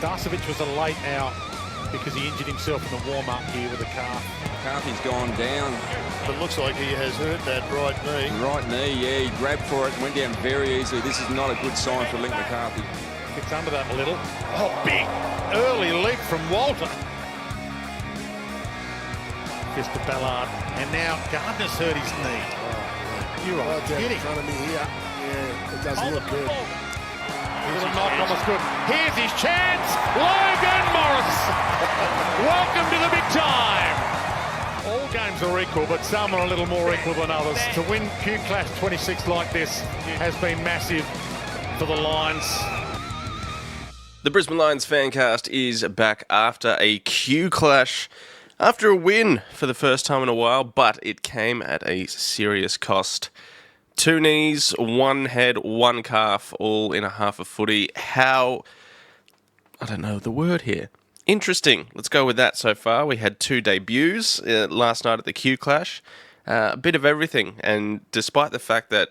Starcevic was a late out because he injured himself in the warm-up here with a calf. McCarthy's gone down. It looks like he has hurt that right knee. Right knee, yeah, he grabbed for it, went down very easily. This is not a good sign for Linc McCarthy. Gets under that a little. Oh, big early leap from Walter. Fist to Ballard. And now Gardner's hurt his knee. You're right. Right down in front of me here. Yeah, it doesn't look good. Little knock on was good. Here's his chance. Logan Morris. Welcome to the big time. All games are equal, but some are a little more equal than others. To win Q Clash 26 like this has been massive for the Lions. The Brisbane Lions fancast is back after a Q Clash, after a win for the first time in a while, but it came at a serious cost. 2 knees, 1 head, 1 calf, all in a half a footy. How, I don't know the word here. Interesting. Let's go with that so far. We had 2 debuts last night at the Q Clash. A bit of everything. And despite the fact that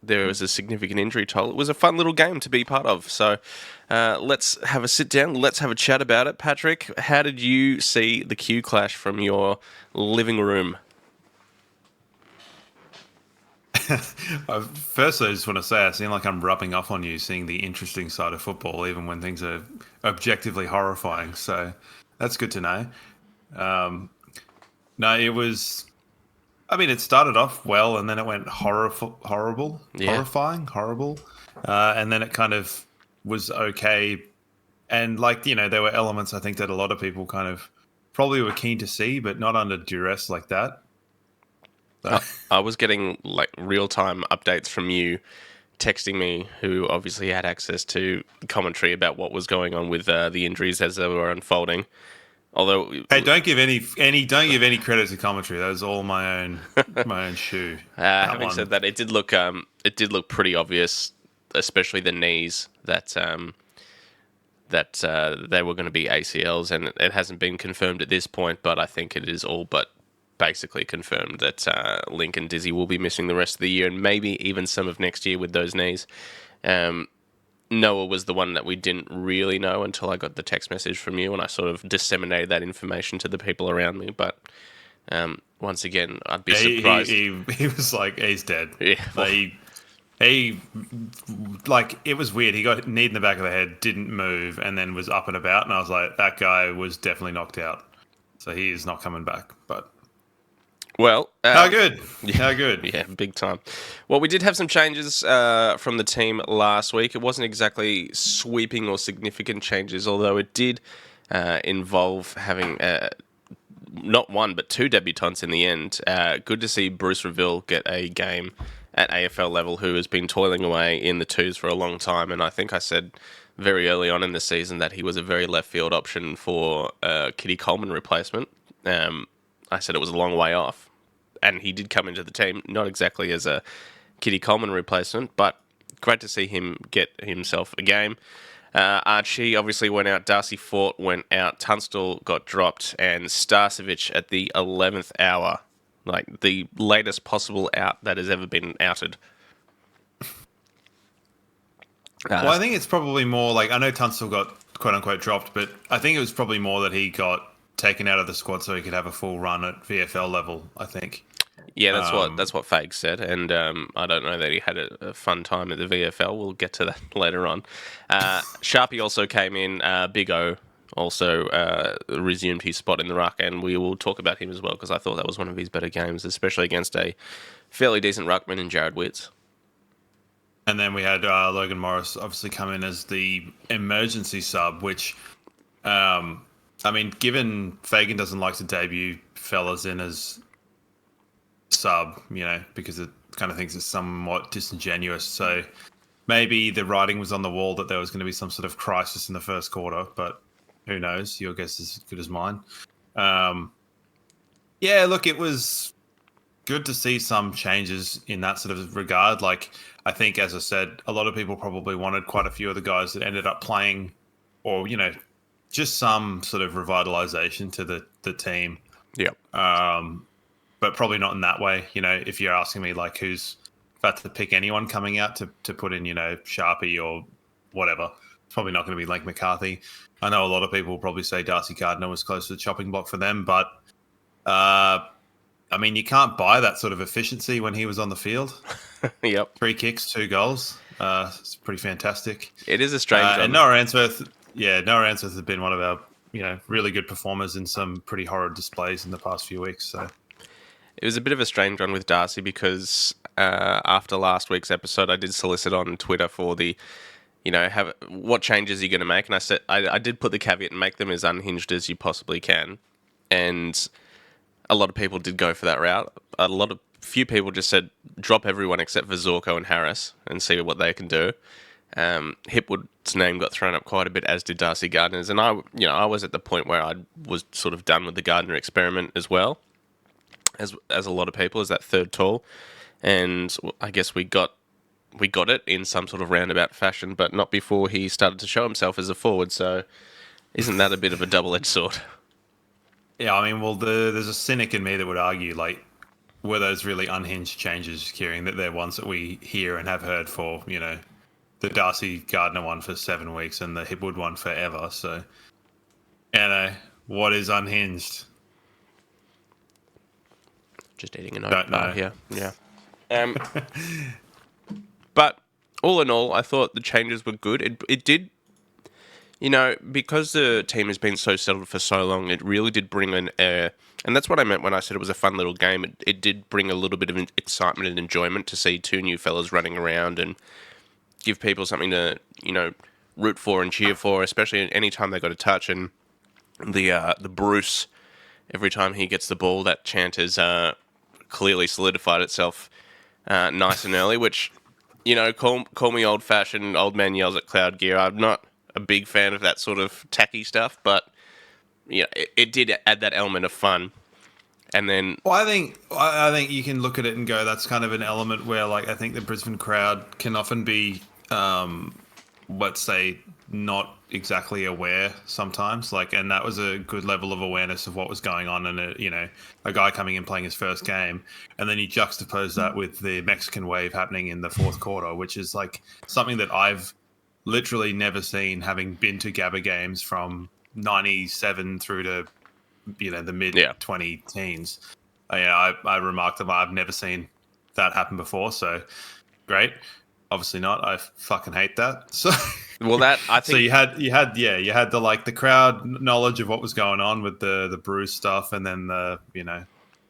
there was a significant injury toll, it was a fun little game to be part of. So let's have a sit down. Let's have a chat about it. Patrick, how did you see the Q Clash from your living room? Firstly, I just want to say I seem like I'm rubbing off on you seeing the interesting side of football, even when things are objectively horrifying. So that's good to know. No, it was... I mean, it started off well, and then it went horrible, horrifying, horrible. And then it kind of was okay. And, like, you know, there were elements, I think, that a lot of people kind of probably were keen to see, but not under duress like that. I was getting like real-time updates from you texting me, who obviously had access to commentary about what was going on with the injuries as they were unfolding. Although, hey, don't give any credit to commentary. That was all my own shoe. Having said that, it did look pretty obvious, especially the knees that they were going to be ACLs, and it hasn't been confirmed at this point. But I think it is all but basically confirmed that Linc and Dizzy will be missing the rest of the year, and maybe even some of next year with those knees. Noah was the one that we didn't really know until I got the text message from you, and I sort of disseminated that information to the people around me. But once again, I'd be surprised. He was like, he's dead. Yeah. He like, it was weird. He got knee in the back of the head, didn't move, and then was up and about. And I was like, that guy was definitely knocked out. So he is not coming back. But well, how good? Yeah, how good? Yeah, big time. Well, we did have some changes from the team last week. It wasn't exactly sweeping or significant changes, although it did involve having not 1 but 2 debutants in the end. Good to see Bruce Reville get a game at AFL level, who has been toiling away in the 2s for a long time. And I think I said very early on in the season that he was a very left field option for Kitty Coleman replacement. I said it was a long way off, and he did come into the team, not exactly as a Kitty Coleman replacement, but great to see him get himself a game. Archie obviously went out, Darcy Fort went out, Tunstall got dropped, and Starcevic at the 11th hour, like the latest possible out that has ever been outed. Well, I think it's probably more like, I know Tunstall got quote-unquote dropped, but I think it was probably more that he got taken out of the squad so he could have a full run at VFL level, I think. Yeah, that's what Fags said, and I don't know that he had a fun time at the VFL. We'll get to that later on. Sharpie also came in. Big O also resumed his spot in the ruck, and we will talk about him as well, because I thought that was one of his better games, especially against a fairly decent ruckman in Jared Witts. And then we had Logan Morris obviously come in as the emergency sub, which... I mean, given Fagan doesn't like to debut fellas in as sub, you know, because it kind of thinks it's somewhat disingenuous. So maybe the writing was on the wall that there was going to be some sort of crisis in the first quarter, but who knows? Your guess is as good as mine. Yeah, look, it was good to see some changes in that sort of regard. Like, I think, as I said, a lot of people probably wanted quite a few of the guys that ended up playing, or, you know, just some sort of revitalization to the team. Yep. But probably not in that way. You know, if you're asking me, like, who's about to pick anyone coming out to put in, you know, Sharpie or whatever, probably not going to be Link McCarthy. I know a lot of people will probably say Darcy Gardner was close to the chopping block for them, but I mean, you can't buy that sort of efficiency when he was on the field. Yep. 3 kicks, 2 goals. It's pretty fantastic. It is a strange one. And Noah Answorth has been one of our, really good performers in some pretty horrid displays in the past few weeks. So it was a bit of a strange one with Darcy because after last week's episode, I did solicit on Twitter for the, what changes are you going to make? And I said, I did put the caveat and make them as unhinged as you possibly can. And a lot of people did go for that route. Few people just said, drop everyone except for Zorko and Harris and see what they can do. Hipwood's name got thrown up quite a bit, as did Darcy Gardner's. And I was at the point where I was sort of done with the Gardner experiment as well, as a lot of people, as that third tall. And I guess we got it in some sort of roundabout fashion, but not before he started to show himself as a forward. So isn't that a bit of a double-edged sword? Yeah, I mean, well, there's a cynic in me that would argue, were those really unhinged changes, Kieran, that they're ones that we hear and have heard for, the Darcy Gardner one for 7 weeks and the Hipwood one forever. So, what is unhinged? Just eating an Don't know. here. Yeah. But all in all, I thought the changes were good. It did, because the team has been so settled for so long, it really did bring an air. And that's what I meant when I said it was a fun little game. It did bring a little bit of excitement and enjoyment to see 2 new fellas running around and give people something to, root for and cheer for, especially any time they got a touch. And the Bruce, every time he gets the ball, that chant has clearly solidified itself nice and early, which, call me old-fashioned, old man yells at cloud gear. I'm not a big fan of that sort of tacky stuff, but it did add that element of fun. And then, well, I think you can look at it and go, that's kind of an element where, I think the Brisbane crowd can often be, let's say, not exactly aware sometimes. And that was a good level of awareness of what was going on, and a guy coming in playing his first game, and then you juxtapose that with the Mexican wave happening in the fourth quarter, which is something that I've literally never seen, having been to Gabba games from 97 through to the mid 20 teens. I remarked that I've never seen that happen before. So great. Obviously not. I fucking hate that. So well, that I think so you had the crowd knowledge of what was going on with the Bruce stuff, and then the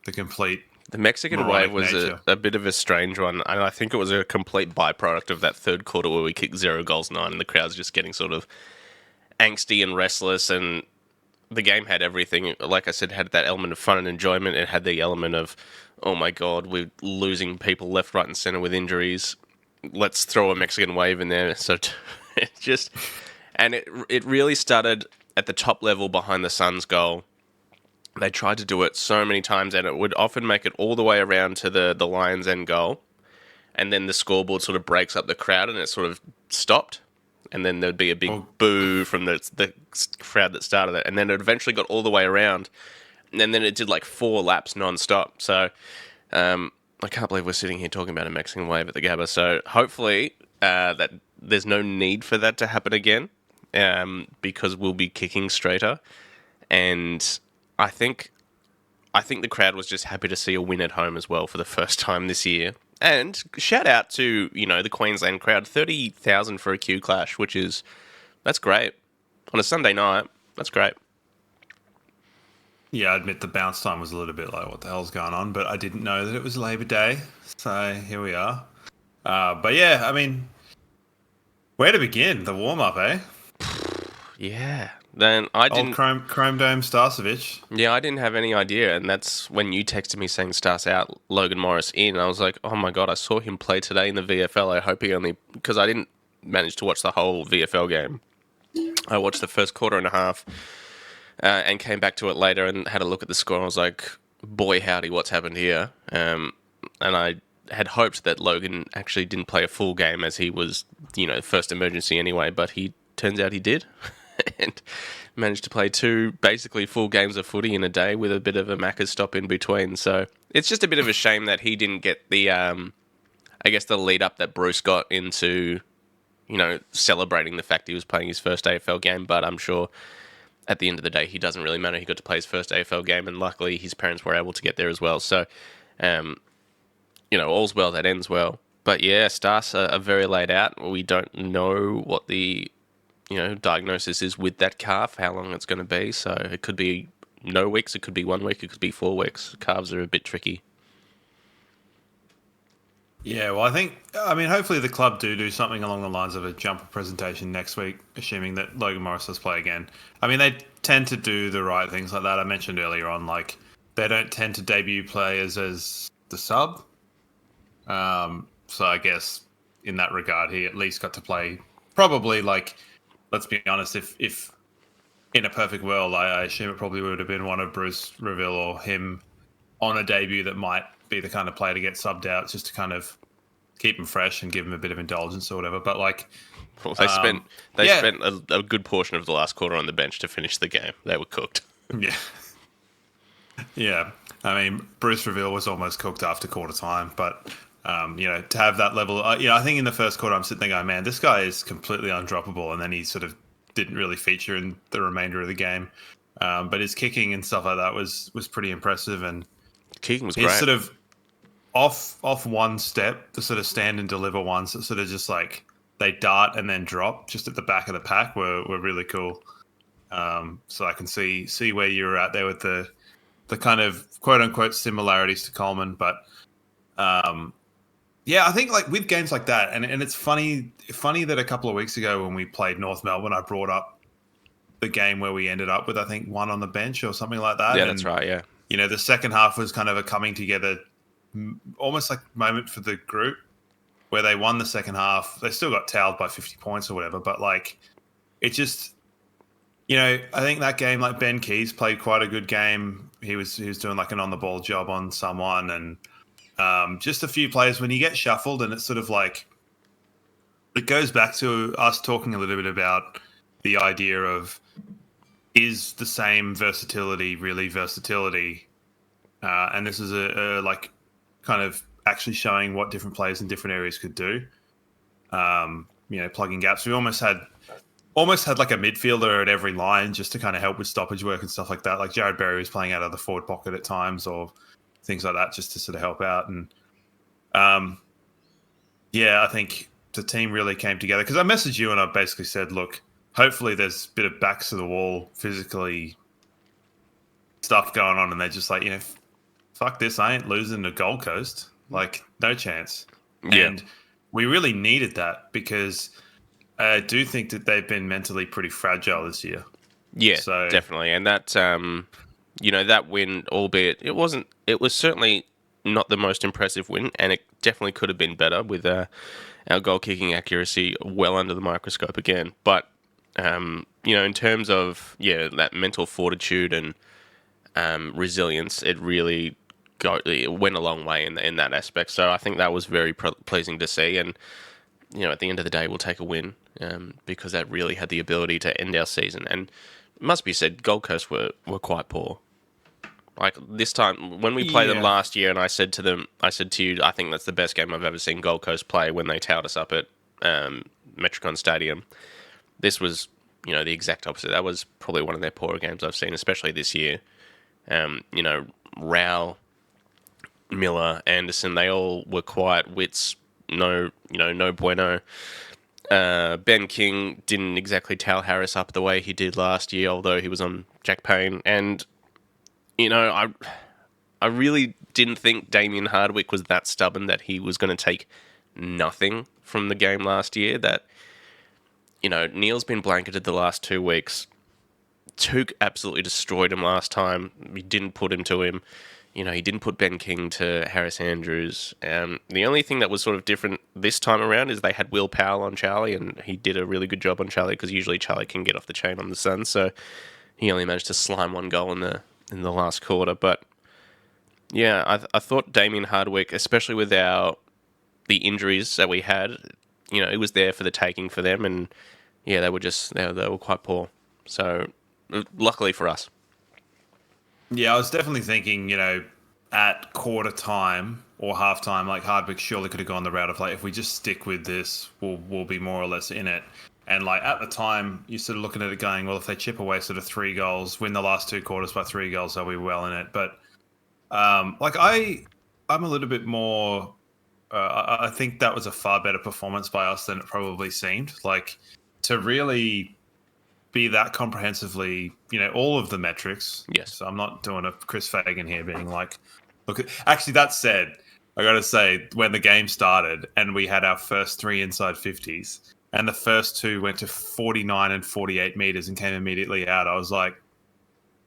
complete. The Mexican wave was a bit of a strange one, and I think it was a complete byproduct of that third quarter where we kicked 0 goals 9, and the crowd's just getting sort of angsty and restless, and the game had everything. Like I said, it had that element of fun and enjoyment. It had the element of, oh my God, we're losing people left, right, and centre with injuries. Let's throw a Mexican wave in there. So it really started at the top level behind the Suns' goal. They tried to do it so many times, and it would often make it all the way around to the Lions' end goal. And then the scoreboard sort of breaks up the crowd, and it sort of stopped. And then there'd be a big boo from the crowd that started it. And then it eventually got all the way around. And then it did 4 laps non-stop. So I can't believe we're sitting here talking about a Mexican wave at the Gabba. So hopefully that there's no need for that to happen again, because we'll be kicking straighter. And I think the crowd was just happy to see a win at home as well for the first time this year. And shout out to, the Queensland crowd, 30,000 for a Q Clash, that's great. On a Sunday night, that's great. Yeah, I admit the bounce time was a little bit what the hell's going on, but I didn't know that it was Labor Day, so here we are. But yeah, I mean, where to begin? The warm-up, eh? Yeah. Then I didn't... Old Chrome Dome Starcevic. Yeah, I didn't have any idea, and that's when you texted me saying Starce out, Logan Morris in. I was like, oh my God, I saw him play today in the VFL. I hope he only... Because I didn't manage to watch the whole VFL game. I watched the first quarter and a half and came back to it later and had a look at the score, and I was like, boy, howdy, what's happened here? And I had hoped that Logan actually didn't play a full game, as he was, first emergency anyway, but turns out he did. And managed to play 2 basically full games of footy in a day with a bit of a Macca's stop in between. So it's just a bit of a shame that he didn't get the, the lead up that Bruce got into celebrating the fact he was playing his first AFL game, but I'm sure at the end of the day, he doesn't really matter. He got to play his first AFL game, and luckily his parents were able to get there as well. So, all's well that ends well. But yeah, Starce are very laid out. We don't know what the, diagnosis is with that calf, how long it's going to be. So it could be no weeks, it could be 1 week, it could be 4 weeks. Calves are a bit tricky. Yeah, well, hopefully the club do something along the lines of a jumper presentation next week, assuming that Logan Morris does play again. I mean, they tend to do the right things like that. I mentioned earlier on, like, they don't tend to debut players as the sub. So I guess in that regard, he at least got to play probably, like, let's be honest, if in a perfect world, I assume it probably would have been one of Bruce Reville or him on a debut that might be the kind of player to get subbed out just to kind of keep him fresh and give him a bit of indulgence or whatever. But like, well, they spent a good portion of the last quarter on the bench to finish the game. They were cooked. Yeah. Yeah. I mean, Bruce Reville was almost cooked after quarter time, but to have that level, I think in the first quarter I'm sitting there going, man, this guy is completely undroppable, and then he sort of didn't really feature in the remainder of the game. But his kicking and stuff like that was pretty impressive, and kicking was he's great. Sort of off one step, the sort of stand and deliver ones that sort of just like they dart and then drop just at the back of the pack were really cool. So I can see where you were at there with the kind of quote unquote similarities to Coleman, but I think like with games like that, and it's funny that a couple of weeks ago when we played North Melbourne, I brought up the game where we ended up with, I think, one on the bench or something like that. Yeah, that's right. Yeah. The second half was kind of a coming together, almost like moment for the group where they won the second half. They still got towed by 50 points or whatever, but like it just, I think that game, like Ben Keys played quite a good game. He was doing like an on the ball job on someone, and just a few players when you get shuffled, and it's sort of like it goes back to us talking a little bit about the idea of, is the same versatility really versatility? And this is a like kind of actually showing what different players in different areas could do. Plugging gaps. We almost had like a midfielder at every line just to kind of help with stoppage work and stuff like that. Like Jared Berry was playing out of the forward pocket at times or things like that just to sort of help out. And I think the team really came together, because I messaged you and I basically said, look, hopefully there's a bit of backs to the wall physically stuff going on, and they're just like, fuck this, I ain't losing to Gold Coast. Like, no chance. Yeah. And we really needed that, because I do think that they've been mentally pretty fragile this year. Yeah, so, definitely. And that, that win, albeit it was certainly not the most impressive win, and it definitely could have been better with our goal kicking accuracy well under the microscope again. But in terms of that mental fortitude and resilience, it really went a long way in that aspect. So I think that was very pleasing to see. And at the end of the day, we'll take a win because that really had the ability to end our season. And it must be said, Gold Coast were quite poor. Like this time, when we played them last year, and I said to you, I think that's the best game I've ever seen Gold Coast play when they towed us up at Metricon Stadium. This was, the exact opposite. That was probably one of their poorer games I've seen, especially this year. Rao, Miller, Anderson, they all were quiet wits. No bueno. Ben King didn't exactly towel Harris up the way he did last year, although he was on Jack Payne. And, I really didn't think Damien Hardwick was that stubborn that he was going to take nothing from the game last year. That, Neil's been blanketed the last 2 weeks. Took absolutely destroyed him last time. He didn't put him to him. He didn't put Ben King to Harris Andrews. The only thing that was sort of different this time around is they had Will Powell on Charlie, and he did a really good job on Charlie, because usually Charlie can get off the chain on the Suns, so he only managed to slime one goal in the last quarter. But yeah, I thought Damien Hardwick, especially with the injuries that we had, it was there for the taking for them, and yeah, they were quite poor. So luckily for us. Yeah, I was definitely thinking, at quarter time, or halftime, like Hardwick surely could have gone the route of like, if we just stick with this, we'll be more or less in it. And like at the time, you're sort of looking at it going, well, if they chip away sort of 3 goals, win the last 2 quarters by 3 goals, they'll be well in it. But like I'm a little bit more. I think that was a far better performance by us than it probably seemed. Like to really be that comprehensively, all of the metrics. Yes. So I'm not doing a Chris Fagan here being like, look at. Actually, that said, I got to say, when the game started and we had our first 3 inside 50s. And the first 2 went to 49 and 48 meters and came immediately out. I was like,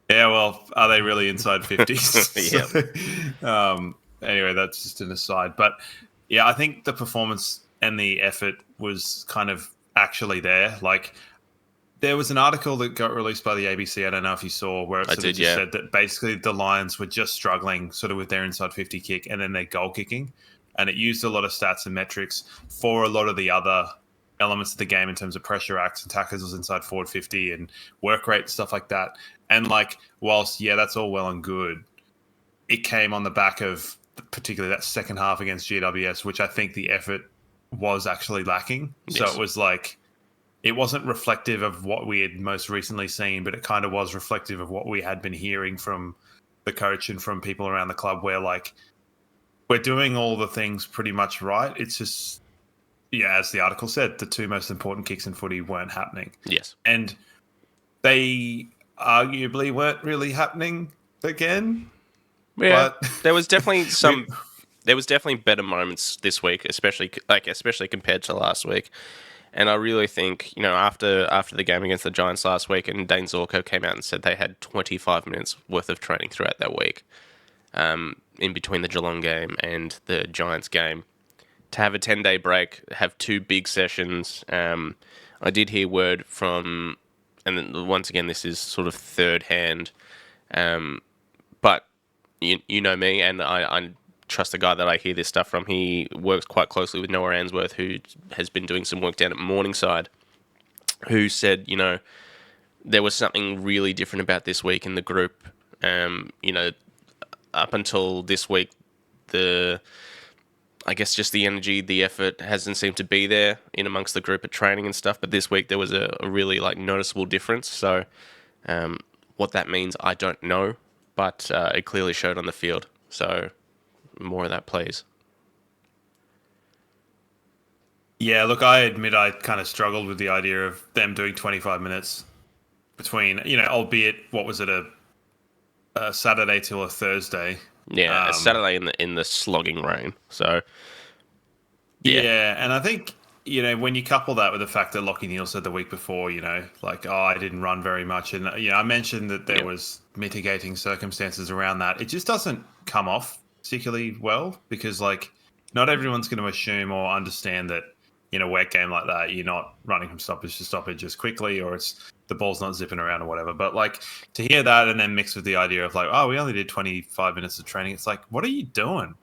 yeah, well, are they really inside 50s? Yeah. Anyway, that's just an aside. But yeah, I think the performance and the effort was kind of actually there. Like, there was an article that got released by the ABC. I don't know if you saw, where it said that basically the Lions were just struggling sort of with their inside 50 kick and then their goal kicking. And it used a lot of stats and metrics for a lot of the other elements of the game in terms of pressure acts and tackles inside forward 50 and work rate, stuff like that. And like, whilst, yeah, that's all well and good, it came on the back of particularly that second half against GWS, which I think the effort was actually lacking. Yes. So it was like, it wasn't reflective of what we had most recently seen, but it kind of was reflective of what we had been hearing from the coach and from people around the club, where like, we're doing all the things pretty much right. It's just, yeah, as the article said, the 2 most important kicks in footy weren't happening. Yes. And they arguably weren't really happening again. Yeah. But there was definitely there was definitely better moments this week, especially compared to last week. And I really think, after the game against the Giants last week, and Dane Zorko came out and said they had 25 minutes worth of training throughout that week, in between the Geelong game and the Giants game. To have a 10-day break, have 2 big sessions. I did hear word from, and then once again, this is sort of third hand, but you know me, and I trust the guy that I hear this stuff from. He works quite closely with Noah Answorth, who has been doing some work down at Morningside, who said, there was something really different about this week in the group. Up until this week, I guess just the energy, the effort hasn't seemed to be there in amongst the group at training and stuff. But this week there was a really noticeable difference. So what that means, I don't know, but it clearly showed on the field. So more of that, please. Yeah, look, I admit I kind of struggled with the idea of them doing 25 minutes between, albeit, what was it, a Saturday till a Thursday. Yeah, a Saturday in the slogging rain. So, yeah, and I think, when you couple that with the fact that Lachie Neale said the week before, I didn't run very much. And, I mentioned that there was mitigating circumstances around that. It just doesn't come off particularly well because, not everyone's going to assume or understand that, in a wet game like that, you're not running from stoppage to stoppage as quickly, or the ball's not zipping around or whatever. But to hear that and then mix with the idea of we only did 25 minutes of training, it's what are you doing?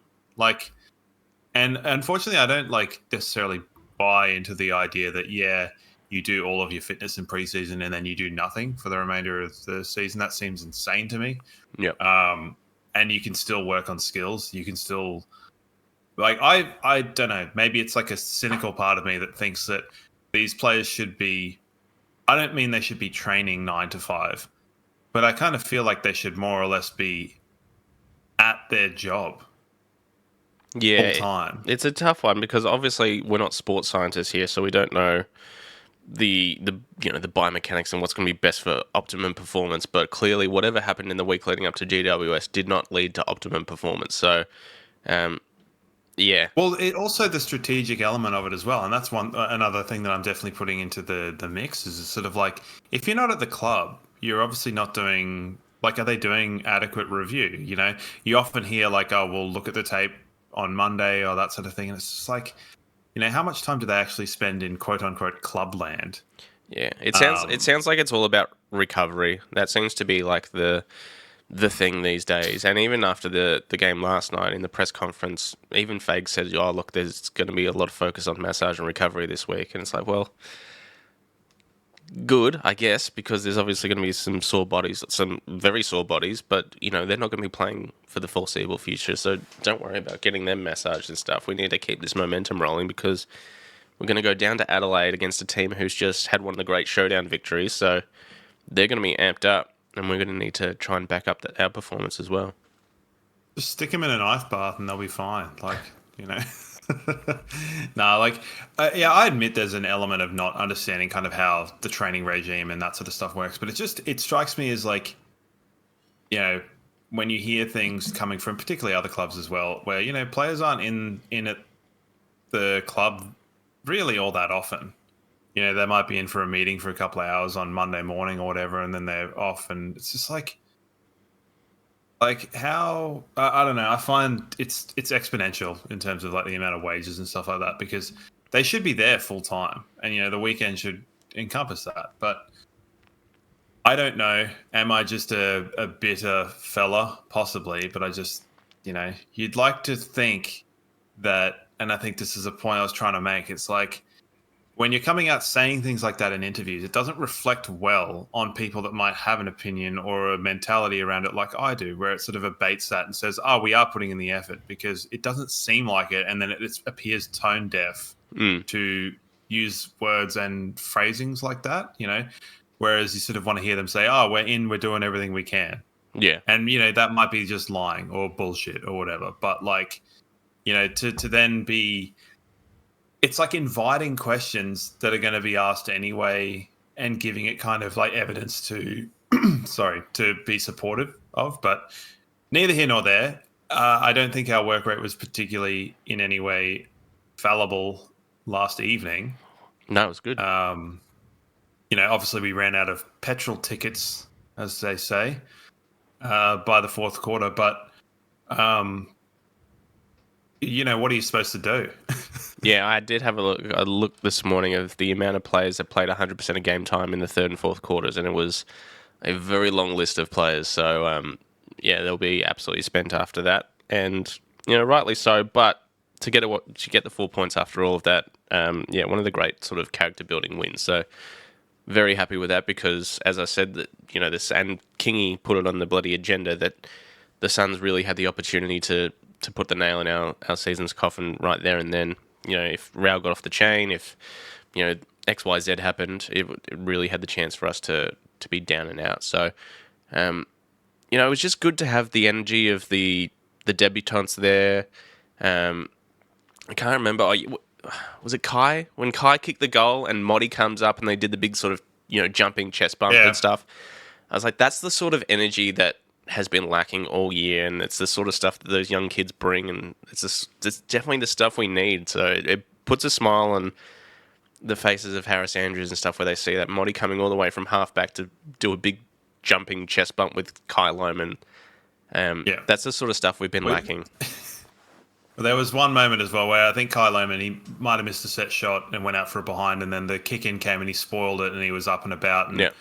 And unfortunately, I don't necessarily buy into the idea that, you do all of your fitness in preseason and then you do nothing for the remainder of the season. That seems insane to me. Yep. And you can still work on skills. You can still, I don't know, maybe it's a cynical part of me that thinks that these players should be, I don't mean they should be training 9 to 5, but I kind of feel like they should more or less be at their job. Yeah, all the time. It's a tough one because obviously we're not sports scientists here, so we don't know the biomechanics and what's going to be best for optimum performance. But clearly, whatever happened in the week leading up to GWS did not lead to optimum performance. So, yeah. Well, it also the strategic element of it as well, and that's another thing that I'm definitely putting into the mix is sort of if you're not at the club, you're obviously not doing are they doing adequate review? You often hear oh, we'll look at the tape on Monday or that sort of thing, and it's just how much time do they actually spend in quote unquote club land? Yeah, it sounds like it's all about recovery. That seems to be the thing these days. And even after the game last night in the press conference, even Fag said, "Oh, look, there's going to be a lot of focus on massage and recovery this week." And it's well, good, I guess, because there's obviously going to be some sore bodies, some very sore bodies, but, you know, they're not going to be playing for the foreseeable future, so don't worry about getting them massaged and stuff. We need to keep this momentum rolling because we're going to go down to Adelaide against a team who's just had one of the great showdown victories, so they're going to be amped up, and we're going to need to try and back up our performance as well. Just stick them in an ice bath and they'll be fine. Like, you know. No, like, yeah, I admit there's an element of not understanding kind of how the training regime and that sort of stuff works, but it strikes me as like, you know, when you hear things coming from particularly other clubs as well, where, you know, players aren't in at the club really all that often. You know, they might be in for a meeting for a couple of hours on Monday morning or whatever, and then they're off, and it's just like how I don't know. I find it's exponential in terms of like the amount of wages and stuff like that, because they should be there full time, and you know the weekend should encompass that. But I don't know. Am I just a bitter fella? Possibly, but I just, you know, you'd like to think that, and I think this is a point I was trying to make. It's like, when you're coming out saying things like that in interviews, it doesn't reflect well on people that might have an opinion or a mentality around it like I do, where it sort of abates that and says, oh, we are putting in the effort, because it doesn't seem like it. And then it appears tone deaf to use words and phrasings like that, you know, whereas you sort of want to hear them say, oh, we're doing everything we can. Yeah. And, you know, that might be just lying or bullshit or whatever. But like, you know, to then be... It's like inviting questions that are going to be asked anyway and giving it kind of like evidence to, to be supportive of. But neither here nor there. I don't think our work rate was particularly in any way fallible last evening. No, it was good. You know, obviously we ran out of petrol tickets, as they say, by the fourth quarter. But, you know, what are you supposed to do? Yeah, I did have a look this morning of the amount of players that played 100% of game time in the third and fourth quarters, and it was a very long list of players. So, yeah, they'll be absolutely spent after that, and you know, rightly so. But to get the 4 points after all of that, yeah, one of the great sort of character building wins. So, very happy with that, because, as I said, that, you know, this, and Kingy put it on the bloody agenda, that the Suns really had the opportunity to put the nail in our season's coffin right there and then. You know, if Rao got off the chain, if, you know, XYZ happened, it really had the chance for us to be down and out. So, you know, it was just good to have the energy of the debutantes there. I can't remember. Was it Kai? When Kai kicked the goal and Moddy comes up and they did the big sort of, you know, jumping chest bump and stuff. I was like, that's the sort of energy that has been lacking all year, and it's the sort of stuff that those young kids bring, and it's definitely the stuff we need. So it puts a smile on the faces of Harris Andrews and stuff, where they see that Moddy coming all the way from halfback to do a big jumping chest bump with Kai Loman. That's the sort of stuff we've been lacking. Well, there was one moment as well where I think Kai Loman, he might have missed a set shot and went out for a behind, and then the kick in came and he spoiled it, and he was up and about. And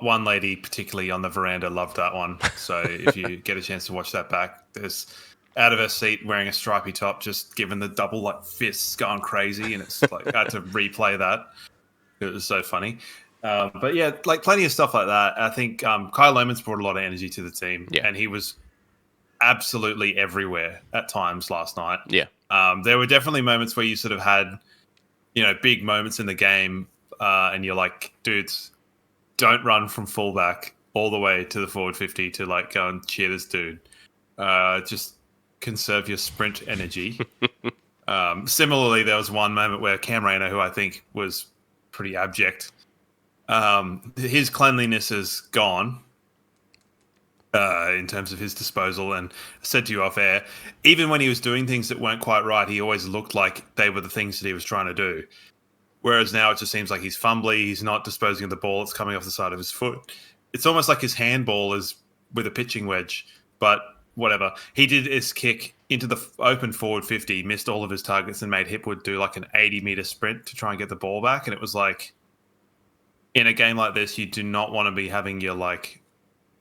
one lady particularly on the veranda loved that one. So if you get a chance to watch that back, there's out of her seat wearing a stripy top, just giving the double like fists going crazy, and it's like I had to replay that. It was so funny. But yeah, like plenty of stuff like that. I think Kyle Loman's brought a lot of energy to the team, and he was absolutely everywhere at times last night. There were definitely moments where you sort of had, you know, big moments in the game, and you're like, dudes, don't run from fullback all the way to the forward 50 to like go and cheer this dude. Just conserve your sprint energy. Similarly, there was one moment where Cam Rayner, who I think was pretty abject, his cleanliness is gone in terms of his disposal. And I said to you off air, even when he was doing things that weren't quite right, he always looked like they were the things that he was trying to do. Whereas now it just seems like he's fumbly, he's not disposing of the ball, it's coming off the side of his foot. It's almost like his handball is with a pitching wedge, but whatever. He did his kick into the open forward 50, missed all of his targets, and made Hipwood do like an 80-meter sprint to try and get the ball back. And it was like, in a game like this, you do not want to be having your like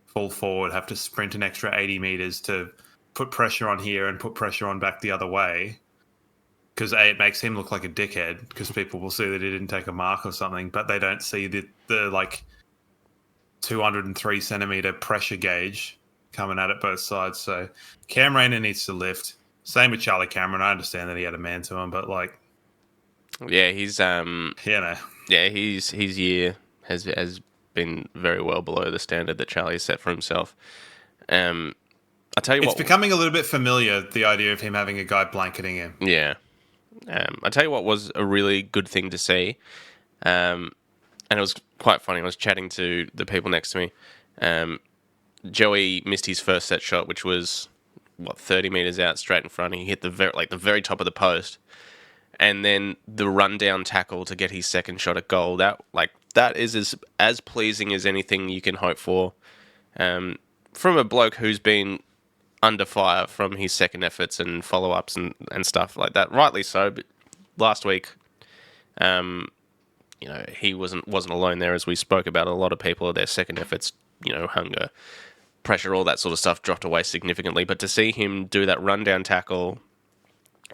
full forward have to sprint an extra 80 meters to put pressure on here and put pressure on back the other way. because it makes him look like a dickhead because people will see that he didn't take a mark or something, but they don't see the like 203 centimeter pressure gauge coming at it both sides. So Cam Rayner needs to lift. Same with Charlie Cameron. I understand that he had a man to him, but like, Yeah, he's his year has been very well below the standard that Charlie set for himself. I tell you it's what, becoming a little bit familiar, the idea of him having a guy blanketing him. yeah. I tell you what was a really good thing to see, and it was quite funny. I was chatting to the people next to me. Joey missed his first set shot, which was 30 meters out, straight in front. He hit the very top of the post, and then the rundown tackle to get his second shot at goal. That is as pleasing as anything you can hope for, from a bloke who's been under fire from his second efforts and follow-ups and stuff like that. Rightly so, but last week, he wasn't alone there, as we spoke about. A lot of people, their second efforts, hunger, pressure, all that sort of stuff dropped away significantly. But to see him do that rundown tackle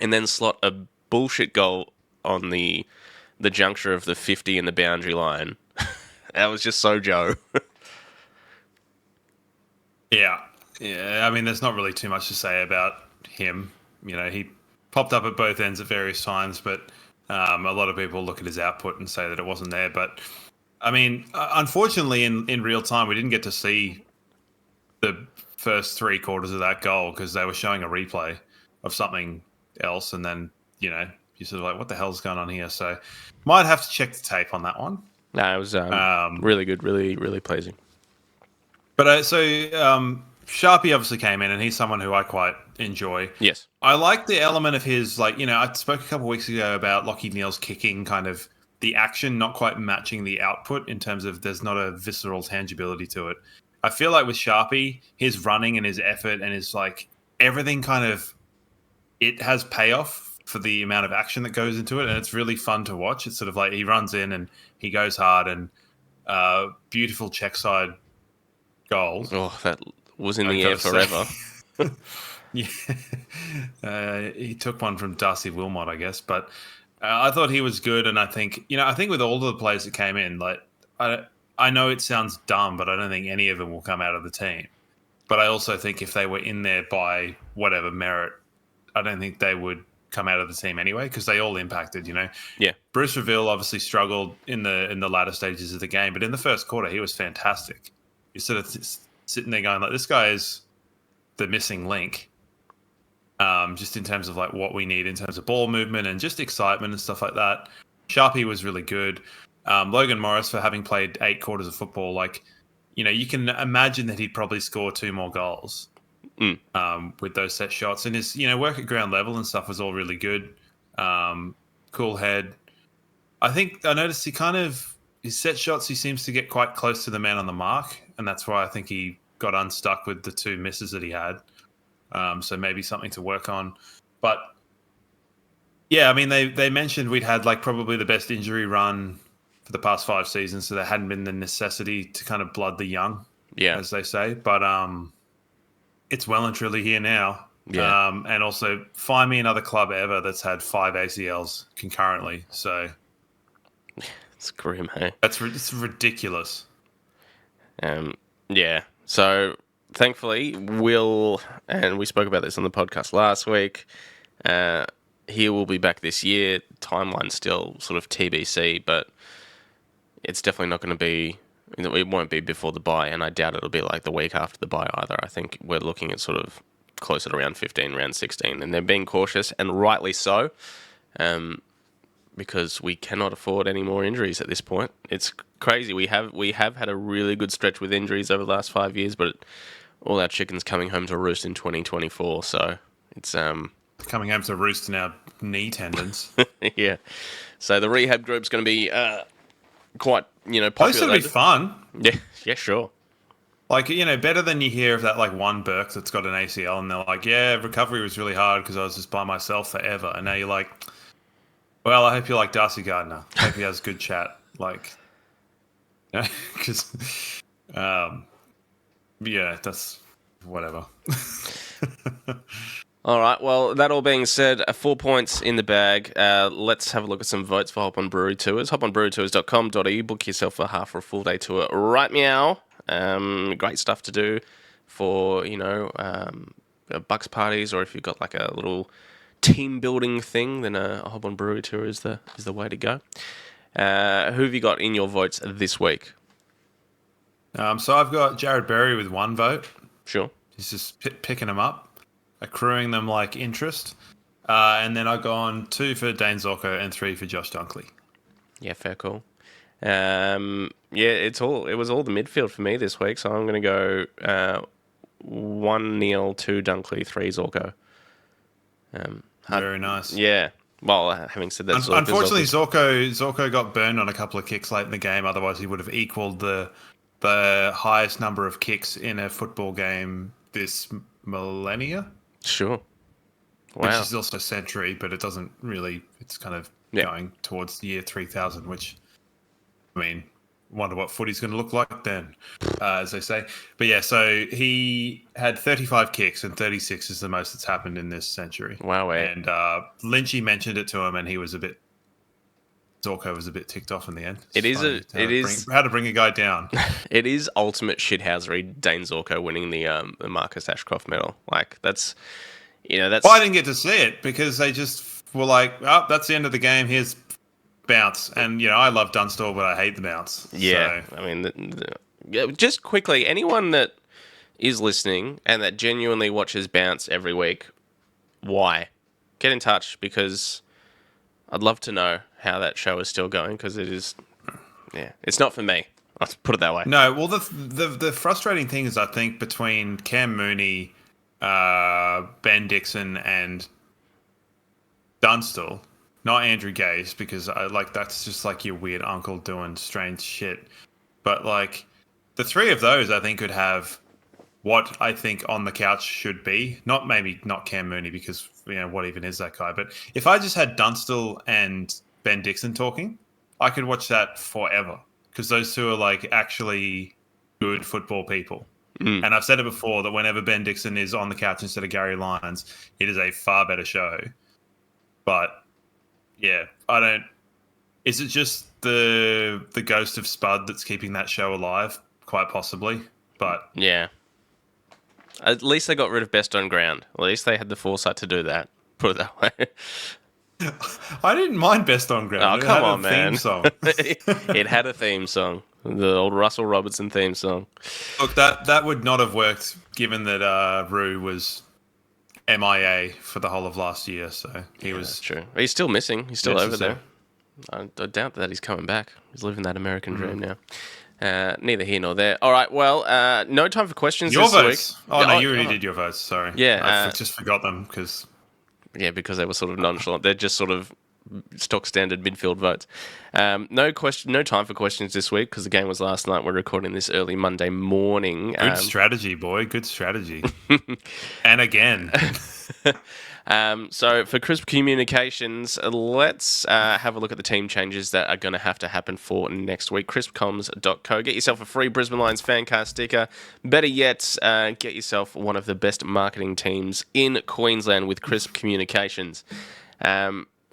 and then slot a bullshit goal on the juncture of the 50 and the boundary line, that was just so Joe. Yeah, I mean, there's not really too much to say about him. He popped up at both ends at various times, but a lot of people look at his output and say that it wasn't there. But, I mean, unfortunately, in real time, we didn't get to see the first 3/4 of that goal because they were showing a replay of something else. And then, you're sort of like, what the hell's going on here? So might have to check the tape on that one. No, it was really good, really, really pleasing. But Sharpie obviously came in, and he's someone who I quite enjoy. Yes. I like the element of his, I spoke a couple of weeks ago about Lockie Neal's kicking, kind of the action not quite matching the output in terms of there's not a visceral tangibility to it. I feel like with Sharpie, his running and his effort and his everything kind of, it has payoff for the amount of action that goes into it, and it's really fun to watch. It's sort of like he runs in and he goes hard, and beautiful check side goals. Oh, that was in the air forever. Yeah, he took one from Darcy Wilmot, I guess. But I thought he was good, and I think with all of the players that came in, I know it sounds dumb, but I don't think any of them will come out of the team. But I also think if they were in there by whatever merit, I don't think they would come out of the team anyway because they all impacted. Yeah. Bruce Reville obviously struggled in the latter stages of the game, but in the first quarter he was fantastic. You're sort of sitting there going this guy is the missing link, just in terms of what we need in terms of ball movement and just excitement and stuff like that. Sharpie was really good. Logan Morris, for having played 8 quarters of football, you can imagine that he'd probably score 2 more goals with those set shots. And his work at ground level and stuff was all really good. Cool head. I think I noticed his set shots, he seems to get quite close to the man on the mark, and that's why I think he got unstuck with the 2 misses that he had. So maybe something to work on. But yeah, I mean, they mentioned we'd had probably the best injury run for the past 5 seasons, so there hadn't been the necessity to kind of blood the young, as they say. But it's well and truly here now. Yeah. And also, find me another club ever that's had 5 ACLs concurrently. So it's grim, hey? It's ridiculous. Yeah. So thankfully, and we spoke about this on the podcast last week, he will be back this year. Timeline's still sort of TBC, but it's definitely not going to be, it won't be before the bye, and I doubt it'll be the week after the bye either. I think we're looking at sort of closer to round 15, round 16, and they're being cautious, and rightly so, because we cannot afford any more injuries at this point. It's crazy. We have had a really good stretch with injuries over the last 5 years, but all our chickens coming home to roost in 2024, so it's coming home to roost in our knee tendons. Yeah. So the rehab group's going to be quite, popular. It's going to be fun. Yeah, sure. Better than you hear of that one Burke that's got an ACL and they're like, yeah, recovery was really hard because I was just by myself forever. And now you're like, well, I hope you like Darcy Gardner. I hope he has good chat. Because, yeah, that's whatever. All right. Well, that all being said, 4 points in the bag. Let's have a look at some votes for Hop on Brewery Tours. hoponbrewerytours.com.au. Book yourself a half or a full day tour right meow. Great stuff to do for, Bucks parties, or if you've got like a little team building thing, then a Hop on Brewery Tour is the way to go. Who have you got in your votes this week? So I've got Jared Berry with 1 vote. Sure. He's just picking them up, accruing them like interest. And then I've gone 2 for Dane Zorko and 3 for Josh Dunkley. Yeah, fair call. It was all the midfield for me this week, so I'm going to go 1 Neil, 2 Dunkley, 3 Zorko. Very nice. Yeah. Well, having said that, unfortunately, Zorko got burned on a couple of kicks late in the game. Otherwise, he would have equaled the highest number of kicks in a football game this millennia. Sure. Wow. Which is also century, but it doesn't really. It's kind of going towards the year 3000, which, I mean, wonder what footy's going to look like then, as they say. But yeah, so he had 35 kicks, and 36 is the most that's happened in this century. Wow. And Lynchy mentioned it to him, and Zorko was a bit ticked off in the end. How to bring a guy down. It is ultimate shithousery. Dane Zorko winning the Marcus Ashcroft medal. Like that's. Well, I didn't get to see it because they just were like, "Oh, that's the end of the game. Here's bounce." And I love Dunstall, but I hate the bounce. Yeah, so. I mean, just quickly, anyone that is listening and that genuinely watches Bounce every week, why? Get in touch, because I'd love to know how that show is still going, because it is. Yeah, it's not for me. Let's put it that way. No, well, the frustrating thing is, I think, between Cam Mooney, Ben Dixon, and Dunstall, not Andrew Gaze, because that's just like your weird uncle doing strange shit. But like the 3 of those, I think, could have what I think On the Couch should be. Not Cam Mooney, because what even is that guy? But if I just had Dunstall and Ben Dixon talking, I could watch that forever, because those 2 are like actually good football people. And I've said it before that whenever Ben Dixon is on the couch instead of Gary Lyons, it is a far better show. But yeah, I don't. Is it just the ghost of Spud that's keeping that show alive? Quite possibly, but yeah. At least they got rid of Best on Ground. At least they had the foresight to do that. Put it that way. I didn't mind Best on Ground. Oh, come on, man! Theme song. It had a theme song. The old Russell Robertson theme song. Look, that would not have worked given that Rue was MIA for the whole of last year. So he was. That's true. He's still missing. He's still over there. I doubt that he's coming back. He's living that American dream now. Neither here nor there. All right, well, no time for questions your this votes. week. Oh, no, you already did your votes. Sorry. Yeah. I just forgot them because... Yeah, because they were sort of nonchalant. They're just sort of stock standard midfield votes. No time for questions this week because the game was last night. We're recording this early Monday morning. Good strategy, boy. Good strategy. And again. So for Crisp Communications, let's have a look at the team changes that are going to have to happen for next week. crispcoms.co. Get yourself a free Brisbane Lions fan car sticker. Better yet, get yourself one of the best marketing teams in Queensland with Crisp Communications.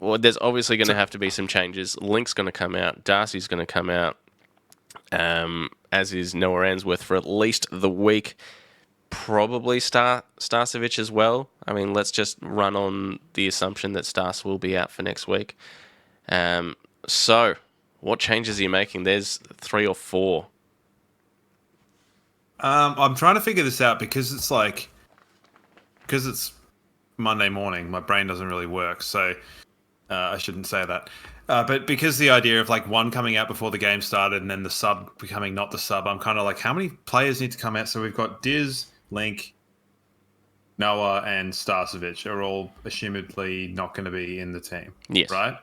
Well, there's obviously going to have to be some changes. Linc's going to come out. Darcy's going to come out, as is Noah Answorth for at least the week. Probably Starcevic as well. I mean, let's just run on the assumption that Starce will be out for next week. So, what changes are you making? There's 3 or 4. I'm trying to figure this out because it's Monday morning. My brain doesn't really work, so I shouldn't say that. But because the idea of like one coming out before the game started and then the sub becoming not the sub, I'm kind of like, how many players need to come out? So we've got Diz, Linc, Noah, and Starcevic are all assumedly not going to be in the team. Yes. Right?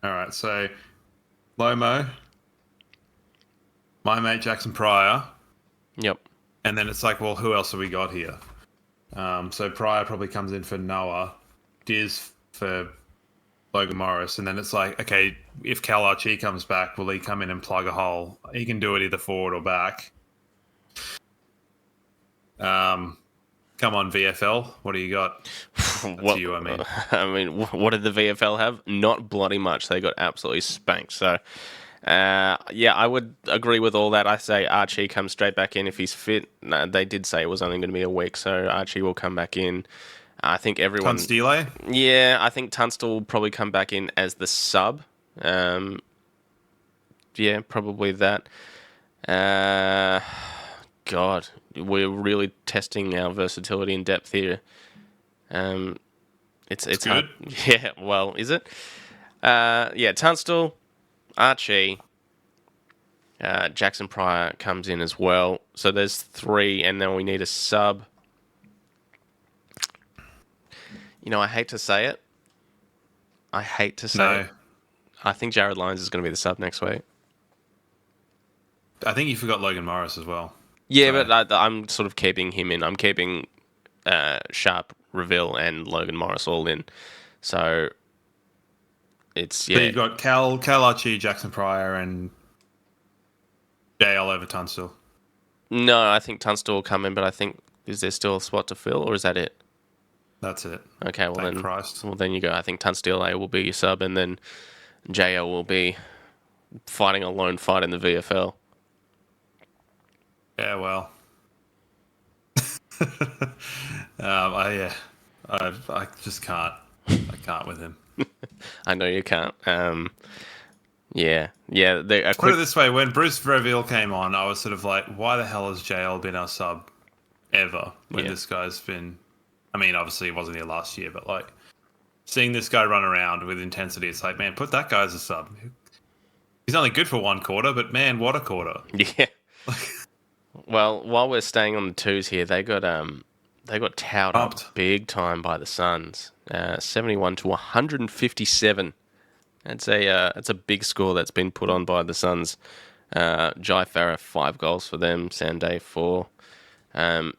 All right. So Lomo, my mate Jackson Pryor. Yep. And then it's like, well, who else have we got here? So Pryor probably comes in for Noah, Diz for Logan Morris, and then it's like, okay, if Cal Archie comes back, will he come in and plug a hole? He can do it either forward or back. Come on, VFL. What do you got? That's you, I mean. I mean, what did the VFL have? Not bloody much. They got absolutely spanked. So, yeah, I would agree with all that. I say Archie comes straight back in if he's fit. No, they did say it was only going to be a week, so Archie will come back in. I think everyone... Tunstile? Yeah, I think Tunstall will probably come back in as the sub. Yeah, probably that. God, we're really testing our versatility and depth here. It's good. hard. Yeah, well, is it? Yeah, Tunstall, Archie, Jackson Pryor comes in as well. So there's 3, and then we need a sub. You know, I hate to say it. I think Jared Lyons is going to be the sub next week. I think you forgot Logan Morris as well. Yeah, so. But I'm sort of keeping him in. I'm keeping Sharp, Reville, and Logan Morris all in. So it's, yeah. So you've got Cal Archie, Jackson Pryor, and JL over Tunstall. No, I think Tunstall will come in, but I think, is there still a spot to fill, or is that it? That's it. Okay, well Thank then, Christ. Well then you go. I think Tunstall will be your sub, and then JL will be fighting a lone fight in the VFL. Yeah, well, I just can't. I can't with him. I know you can't. Yeah. Put it this way: when Bruce Reville came on, I was sort of like, "Why the hell has JL been our sub ever?" When this guy's been, I mean, obviously he wasn't here last year, but like seeing this guy run around with intensity, it's like, man, put that guy as a sub. He's only good for 1 quarter, but man, what a quarter! Yeah. Well, while we're staying on the 2s here, they got towed up big time by the Suns, 71 to 157. It's a big score that's been put on by the Suns. Jai Farah 5 goals for them, Sanday 4, and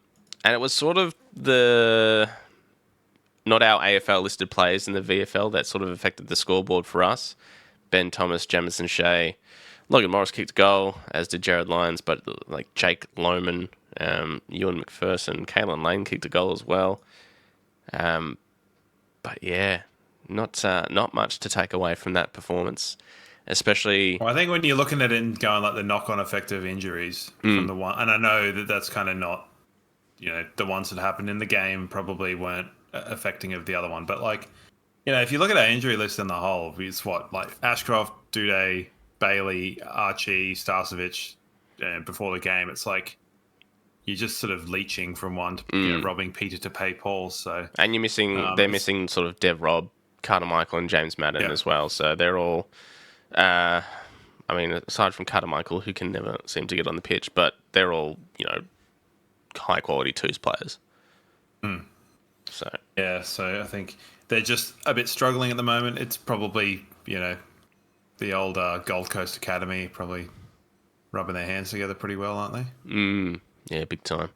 it was sort of not our AFL listed players in the VFL that sort of affected the scoreboard for us. Ben Thomas, Jamison Shea. Logan Morris kicked a goal, as did Jared Lyons, but like Jake Lohman, Ewan McPherson, Kalen Lane kicked a goal as well. But yeah, not much to take away from that performance, especially... Well, I think when you're looking at it and going like the knock-on effect of injuries from the one, and I know that that's kind of not, the ones that happened in the game probably weren't affecting of the other one, but like, if you look at our injury list in the whole, it's what, like Ashcroft, Duday, Bailey, Archie, Starcevic, before the game, it's like you're just sort of leeching from one to robbing Peter to pay Paul. So, and you're missing, they're missing sort of Dev Robb, Carter Michael, and James Madden as well. So they're all, I mean, aside from Carter Michael, who can never seem to get on the pitch, but they're all high quality 2s players. So so I think they're just a bit struggling at the moment. It's probably the old Gold Coast Academy probably rubbing their hands together pretty well, aren't they? Yeah, big time.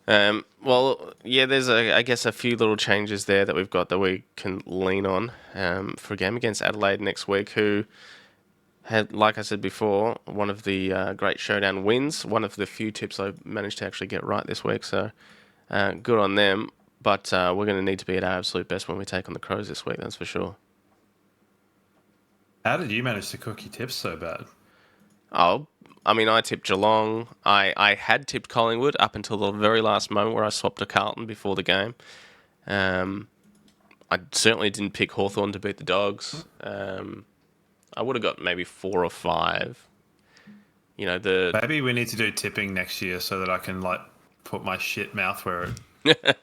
Well, yeah, there's I guess a few little changes there that we've got that we can lean on for a game against Adelaide next week, who had, like I said before, one of the great showdown wins, one of the few tips I managed to actually get right this week, so good on them. But we're going to need to be at our absolute best when we take on the Crows this week, that's for sure. How did you manage to cook your tips so bad? Oh, I mean, I tipped Geelong. I had tipped Collingwood up until the very last moment where I swapped to Carlton before the game. I certainly didn't pick Hawthorn to beat the Dogs. I would have got maybe 4 or 5. Maybe we need to do tipping next year so that I can put my shit mouth where it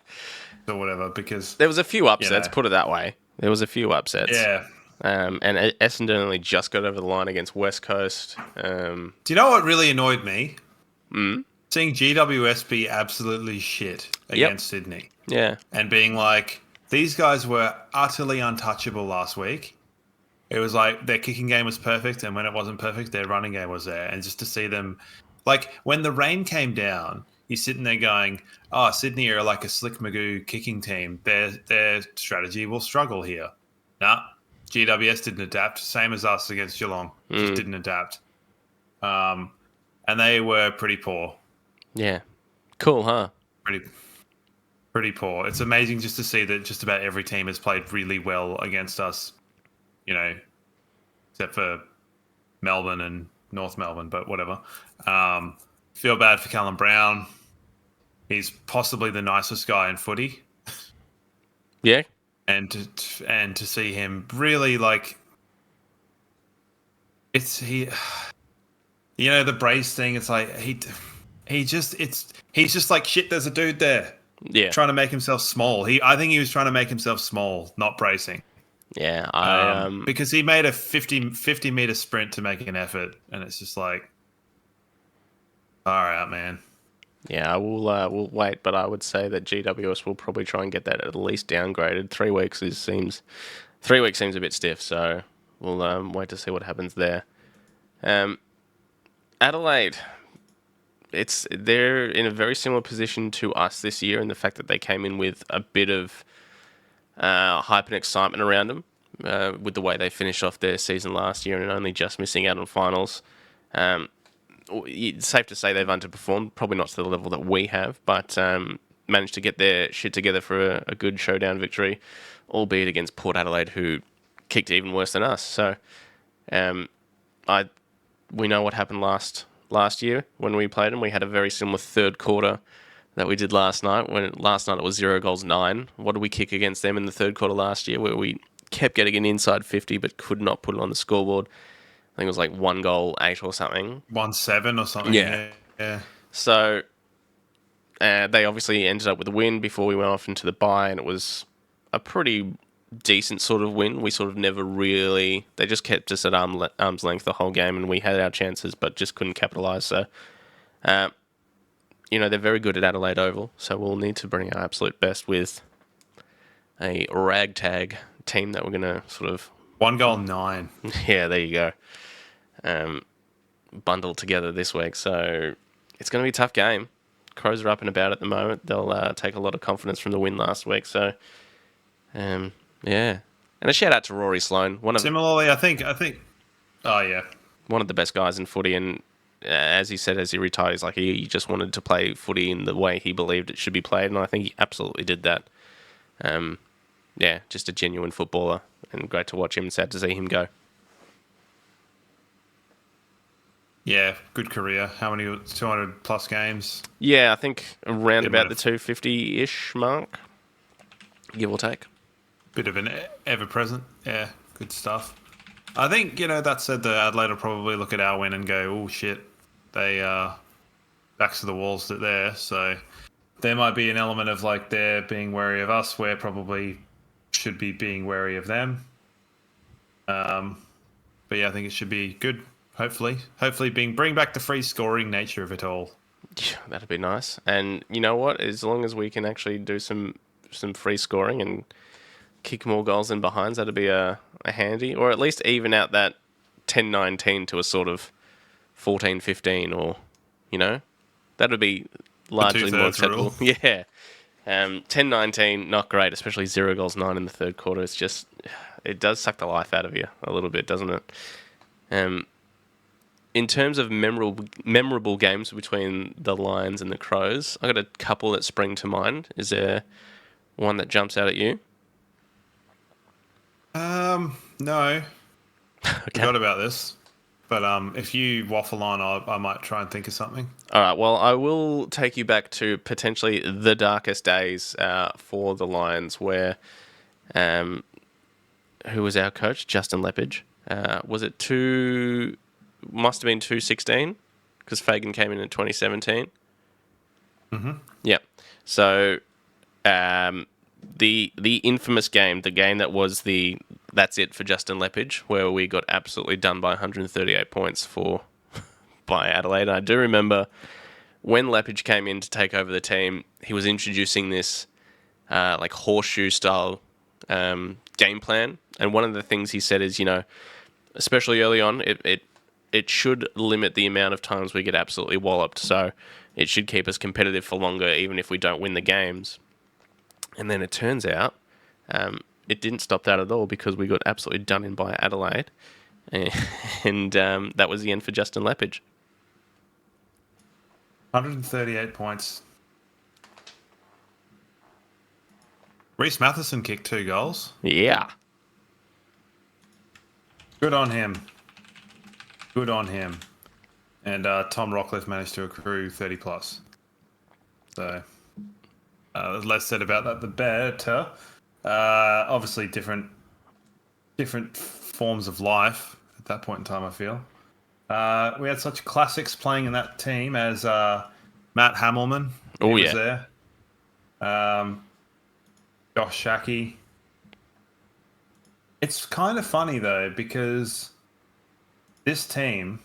or whatever, because there was a few upsets. Put it that way. There was a few upsets. Yeah. And Essendon only just got over the line against West Coast. Do you know what really annoyed me? Seeing GWS be absolutely shit against Sydney. Yeah. And being like, these guys were utterly untouchable last week. It was like their kicking game was perfect, and when it wasn't perfect, their running game was there. And just to see them, when the rain came down, you're sitting there going, oh, Sydney are like a Slick Magoo kicking team. Their strategy will struggle here. Nah. GWS didn't adapt, same as us against Geelong. Just didn't adapt. And they were pretty poor. Yeah. Cool, huh? Pretty poor. It's amazing just to see that just about every team has played really well against us, except for Melbourne and North Melbourne, but whatever. Feel bad for Callum Brown. He's possibly the nicest guy in footy. Yeah. And to see him really the brace thing. It's like he's just like shit. There's a dude there. Yeah. Trying to make himself small. I think he was trying to make himself small, not bracing. Yeah. Because he made a 50 meter sprint to make an effort, and it's just like, all right, man. Yeah, we'll wait, but I would say that GWS will probably try and get that at least downgraded. 3 weeks seems a bit stiff, so we'll wait to see what happens there. Adelaide, they're in a very similar position to us this year in the fact that they came in with a bit of hype and excitement around them with the way they finished off their season last year and only just missing out on finals. It's safe to say they've underperformed, probably not to the level that we have, but managed to get their shit together for a good showdown victory, albeit against Port Adelaide, who kicked even worse than us. So we know what happened last year when we played them. We had a very similar third quarter that we did last night. Last night it was 0-9. What did we kick against them in the third quarter last year, where we kept getting an inside 50 but could not put it on the scoreboard? I think it was like 1-8 or something. 1-7 or something. Yeah. So they obviously ended up with a win before we went off into the bye, and it was a pretty decent sort of win. We sort of never really... They just kept us at arm's length the whole game, and we had our chances but just couldn't capitalise. So, they're very good at Adelaide Oval, so we'll need to bring our absolute best with a ragtag team that we're going to sort of... 1-9. Yeah, there you go. Bundled together this week, so it's going to be a tough game. Crows are up and about at the moment. They'll take a lot of confidence from the win last week, so yeah. And a shout out to Rory Sloane. Similarly, I think. Oh yeah, one of the best guys in footy, and as he said, as he retired, he's like he just wanted to play footy in the way he believed it should be played, and I think he absolutely did that. Yeah, just a genuine footballer, and great to watch him. Sad to see him go. Yeah, good career. How many? 200 plus games? Yeah, I think around about the 250-ish mark, give or take. Bit of an ever-present. Yeah, good stuff. I think, that said, the Adelaide will probably look at our win and go, oh, shit, they backs to the walls there. So there might be an element of, they're being wary of us. We're probably should be being wary of them. But, yeah, I think it should be good. Hopefully bring back the free scoring nature of it all. Yeah, that'd be nice. And you know what? As long as we can actually do some free scoring and kick more goals than behinds, that'd be a handy. Or at least even out that 10-19 to a sort of 14-15, or that'd be largely more acceptable. Rule. Yeah. 10-19, not great, especially 0-9 in the third quarter. It's just, it does suck the life out of you a little bit, doesn't it? In terms of memorable games between the Lions and the Crows, I got a couple that spring to mind. Is there one that jumps out at you? No. Okay. Forgot about this. But if you waffle on, I might try and think of something. All right. Well, I will take you back to potentially the darkest days for the Lions, where who was our coach? Justin Lepage. Was it must have been 2016, because Fagan came in 2017. Mm-hmm. Yeah. So the infamous game, the game that was that's it for Justin Lepage, where we got absolutely done by 138 points by Adelaide. And I do remember when Lepage came in to take over the team, he was introducing this horseshoe style game plan, and one of the things he said is, especially early on, it should limit the amount of times we get absolutely walloped. So it should keep us competitive for longer, even if we don't win the games. And then it turns out it didn't stop that at all, because we got absolutely done in by Adelaide. And that was the end for Justin Lepage. 138 points. Reece Matheson kicked 2 goals. Yeah. Good on him. Good on him. And Tom Rockcliffe managed to accrue 30 plus. So, the less said about that, the better. Obviously, different forms of life at that point in time, I feel. We had such classics playing in that team as Matt Hamelman. He was there. Josh Shackey. It's kind of funny, though, because this team,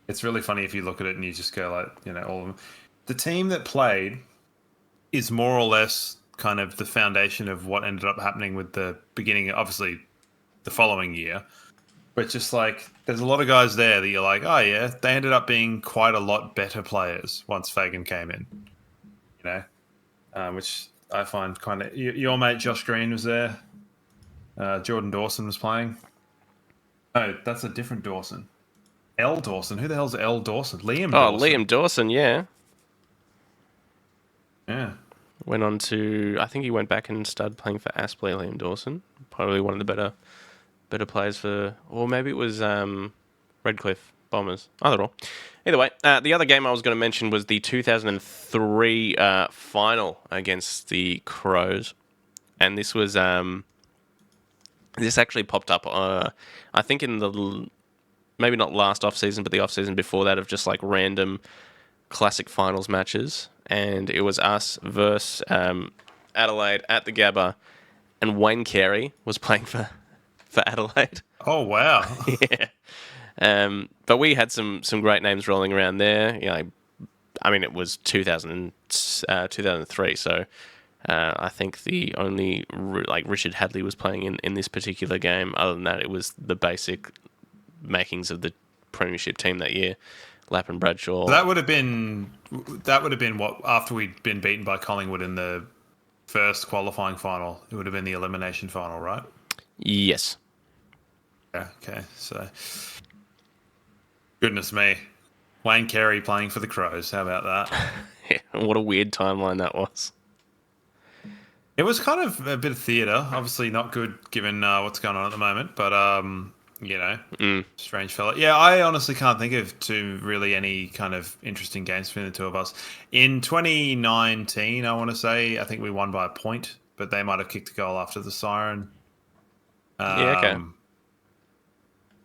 it's really funny if you look at it and you just go like, all of them. The team that played is more or less kind of the foundation of what ended up happening with the beginning, obviously, the following year. But just like, there's a lot of guys there that you're like, oh yeah, they ended up being quite a lot better players once Fagan came in. Which I find kind of... Your mate Josh Green was there. Jordan Dawson was playing. Oh, that's a different Dawson. L. Dawson. Who the hell's L. Dawson? Liam Dawson. Oh, Liam Dawson, yeah. Yeah. Went on to... I think he went back and started playing for Aspley, Liam Dawson. Probably one of the better players for... Or maybe it was Redcliffe Bombers. Either or. Either way, the other game I was going to mention was the 2003 final against the Crows. And this was... this actually popped up, I think, in the... Maybe not last off-season, but the off-season before that, of just like random classic finals matches. And it was us versus Adelaide at the Gabba. And Wayne Carey was playing for Adelaide. Oh, wow. Yeah. But we had some great names rolling around there. I mean, it was 2003, so I think the only Richard Hadley was playing in this particular game. Other than that, it was the basic makings of the premiership team that year. Lapp and Bradshaw. That would have been what, after we'd been beaten by Collingwood in the first qualifying final. It would have been the elimination final, right? Yes. Yeah. Okay. So, goodness me, Wayne Carey playing for the Crows. How about that? Yeah, what a weird timeline that was. It was kind of a bit of theatre. Obviously, not good given what's going on at the moment, but strange fella. Yeah, I honestly can't think of really any kind of interesting games between the two of us. In 2019, I want to say, I think we won by a point, but they might have kicked a goal after the siren. Yeah, okay.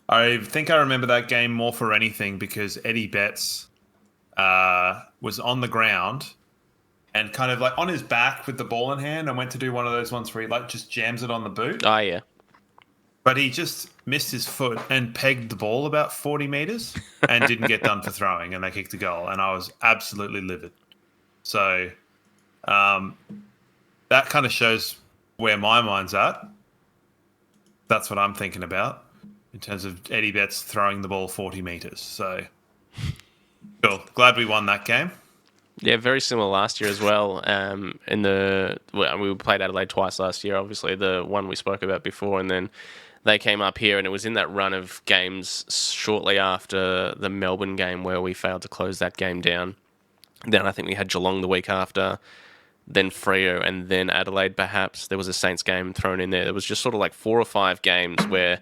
I think I remember that game more for anything because Eddie Betts was on the ground and kind of like on his back with the ball in hand and went to do one of those ones where he just jams it on the boot. Oh, yeah. But he just missed his foot and pegged the ball about 40 metres and didn't get done for throwing, and they kicked a goal, and I was absolutely livid. So that kind of shows where my mind's at. That's what I'm thinking about in terms of Eddie Betts throwing the ball 40 metres. So, cool. Glad we won that game. Yeah, very similar last year as well. We played Adelaide twice last year, obviously, the one we spoke about before, and then they came up here, and it was in that run of games shortly after the Melbourne game where we failed to close that game down. Then I think we had Geelong the week after, then Freo, and then Adelaide perhaps. There was a Saints game thrown in there. There was just sort of like 4 or 5 games where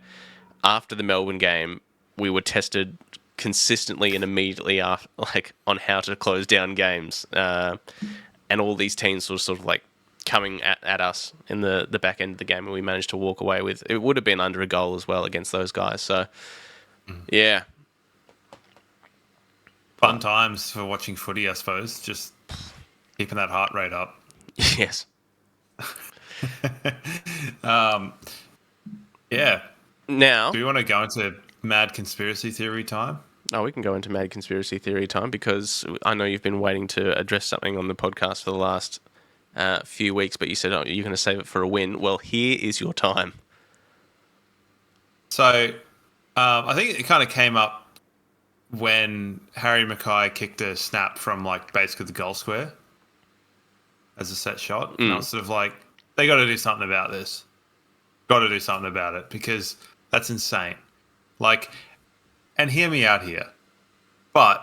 after the Melbourne game, we were tested consistently and immediately after, on how to close down games. And all these teams were sort of coming at us in the back end of the game, and we managed to walk away with... It would have been under a goal as well against those guys. So, yeah. Fun times for watching footy, I suppose. Just keeping that heart rate up. Yes. Yeah. Now... Do we want to go into mad conspiracy theory time? Oh, we can go into mad conspiracy theory time because I know you've been waiting to address something on the podcast for the last few weeks, but you said, oh, you're going to save it for a win. Well, here is your time. So, I think it kind of came up when Harry Mackay kicked a snap from basically the goal square as a set shot. And I was sort of like, they got to do something about this. Got to do something about it because that's insane. And hear me out here. But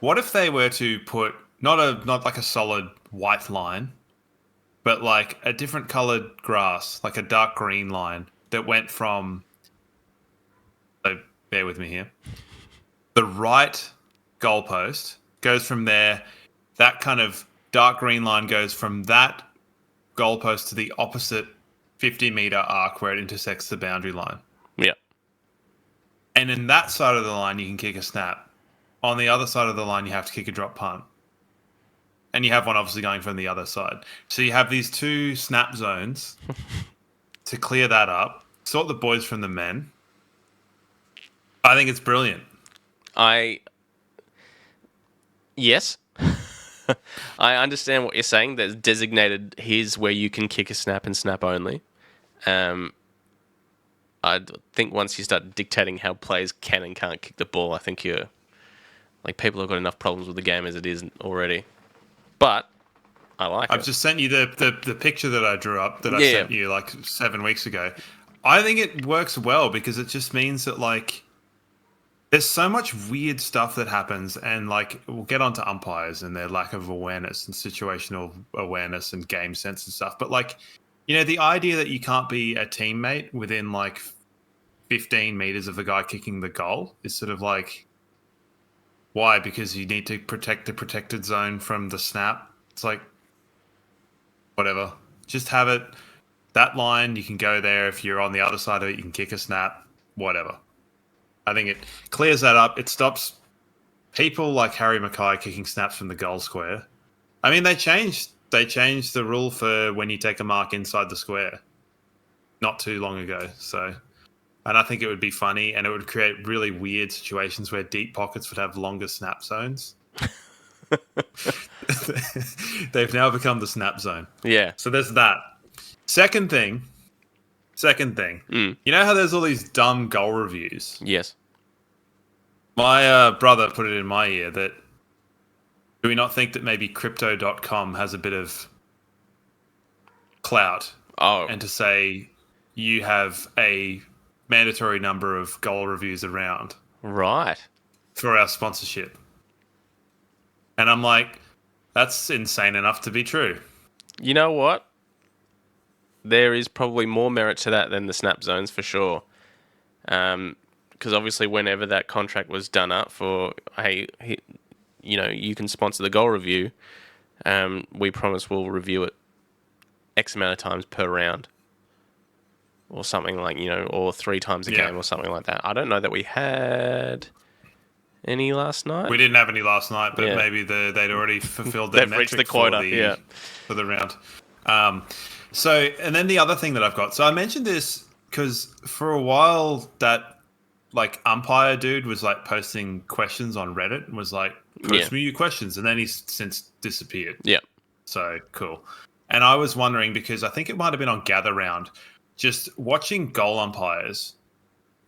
what if they were to put not like a solid white line, but like a different coloured grass, like a dark green line that went from. So bear with me here. The right goalpost goes from there. That kind of dark green line goes from that goalpost to the opposite 50-meter arc where it intersects the boundary line. Yeah. And in that side of the line, you can kick a snap. On the other side of the line, you have to kick a drop punt. And you have one obviously going from the other side. So you have these two snap zones to clear that up, sort the boys from the men. I think it's brilliant. Yes. I understand what you're saying. There's designated here's where you can kick a snap and snap only. I think once you start dictating how players can and can't kick the ball, I think people have got enough problems with the game as it is already. But I like it. I've just sent you the picture that I drew up that I sent you like 7 weeks ago. I think it works well because it just means that like there's so much weird stuff that happens, and like we'll get onto umpires and their lack of awareness and situational awareness and game sense and stuff. But like, you know, the idea that you can't be a teammate within like 15 meters of the guy kicking the goal is sort of like, why? Because you need to protect the protected zone from the snap. It's like, whatever. Just have it. That line, you can go there. If you're on the other side of it, you can kick a snap. Whatever. I think it clears that up. It stops people like Harry Mackay kicking snaps from the goal square. I mean, they changed the rule for when you take a mark inside the square not too long ago. So, and I think it would be funny, and it would create really weird situations where deep pockets would have longer snap zones. They've now become the snap zone. Yeah. So there's that. Second thing. You know how there's all these dumb goal reviews? Yes. My brother put it in my ear that do we not think that maybe crypto.com has a bit of clout? Oh. And to say you have a mandatory number of goal reviews around. Right. For our sponsorship. And I'm like, that's insane enough to be true. You know what? There is probably more merit to that than the snap zones for sure. Because obviously whenever that contract was done up for, hey, you know, you can sponsor the goal review, we promise we'll review it X amount of times per round. Or something like, you know, or 3 times a game or something like that. I don't know that we had any last night. We didn't have any last night, but maybe they'd already fulfilled their They've reached the quota for the round. So, and then the other thing that I've got. So I mentioned this because for a while that like umpire dude was like posting questions on Reddit and was like, post me your questions. And then he's since disappeared. Yeah. So cool. And I was wondering because I think it might have been on Gather Round, just watching goal umpires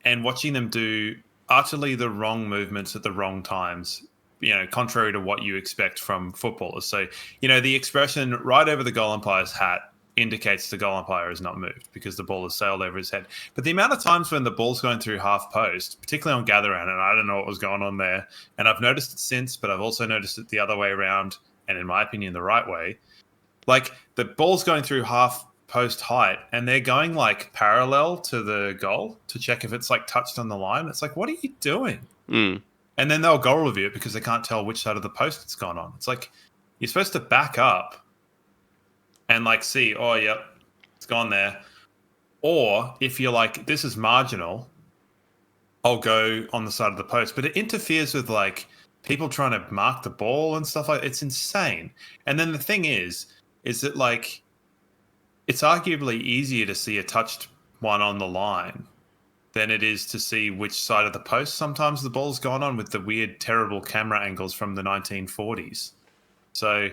and watching them do utterly the wrong movements at the wrong times, you know, contrary to what you expect from footballers. So, you know, the expression right over the goal umpire's hat indicates the goal umpire has not moved because the ball has sailed over his head. But the amount of times when the ball's going through half post, particularly on gather round, and I don't know what was going on there, and I've noticed it since, but I've also noticed it the other way around, and in my opinion, the right way. Like the ball's going through half post height and they're going like parallel to the goal to check if it's like touched on the line. It's like, what are you doing? And then they'll goal review it because they can't tell which side of the post it's gone on. It's like, you're supposed to back up and like see, oh, yep, it's gone there. Or if you're like, this is marginal, I'll go on the side of the post. But it interferes with like people trying to mark the ball and stuff like that. It's insane. And then the thing is that like, it's arguably easier to see a touched one on the line than it is to see which side of the post sometimes the ball's gone on with the weird, terrible camera angles from the 1940s. So...